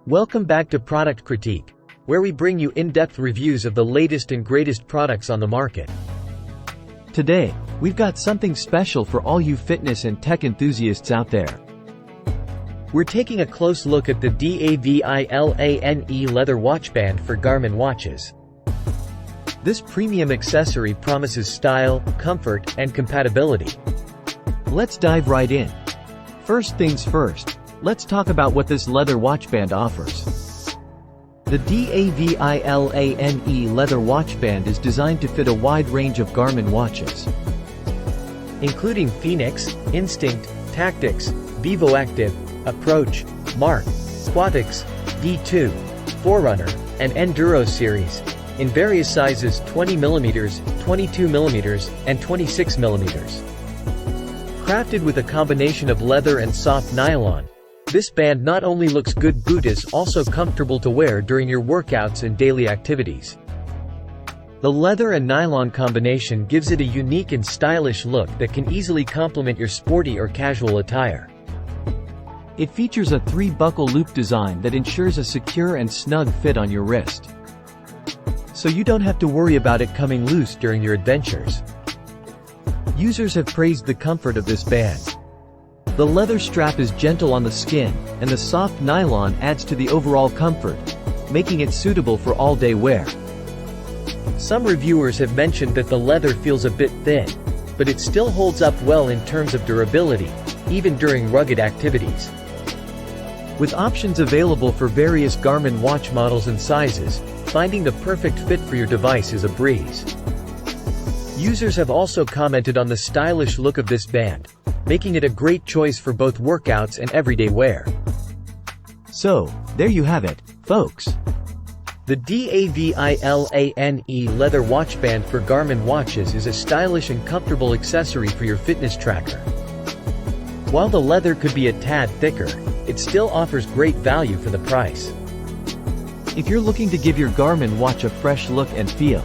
Welcome back to Product Critique, where we bring you in-depth reviews of the latest and greatest products on the market. Today, we've got something special for all you fitness and tech enthusiasts out there. We're taking a close look at the DAVILANE leather watch band for Garmin watches. This premium accessory promises style, comfort, and compatibility. Let's dive right in. First things first, let's talk about what this leather watch band offers. The DAVILANE leather watch band is designed to fit a wide range of Garmin watches, including Fenix, Instinct, Tactix, Vivoactive, Approach, Mark, Quatix, D2, Forerunner, and Enduro series, in various sizes 20mm, 22mm, and 26mm. Crafted with a combination of leather and soft nylon, this band not only looks good but is also comfortable to wear during your workouts and daily activities. The leather and nylon combination gives it a unique and stylish look that can easily complement your sporty or casual attire. It features a 3-buckle loop design that ensures a secure and snug fit on your wrist, so you don't have to worry about it coming loose during your adventures. Users have praised the comfort of this band. The leather strap is gentle on the skin, and the soft nylon adds to the overall comfort, making it suitable for all-day wear. Some reviewers have mentioned that the leather feels a bit thin, but it still holds up well in terms of durability, even during rugged activities. With options available for various Garmin watch models and sizes, finding the perfect fit for your device is a breeze. Users have also commented on the stylish look of this band, making it a great choice for both workouts and everyday wear. So, there you have it, folks. The DAVILANE leather watch band for Garmin watches is a stylish and comfortable accessory for your fitness tracker. While the leather could be a tad thicker, it still offers great value for the price. If you're looking to give your Garmin watch a fresh look and feel,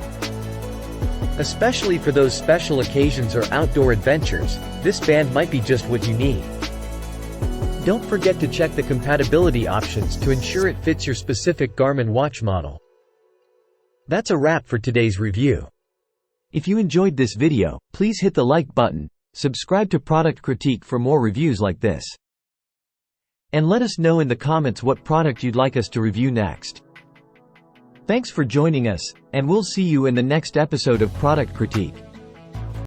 especially for those special occasions or outdoor adventures, this band might be just what you need. Don't forget to check the compatibility options to ensure it fits your specific Garmin watch model. That's a wrap for today's review. If you enjoyed this video, please hit the like button, subscribe to Product Critique for more reviews like this, and let us know in the comments what product you'd like us to review next. Thanks for joining us, and we'll see you in the next episode of Product Critique.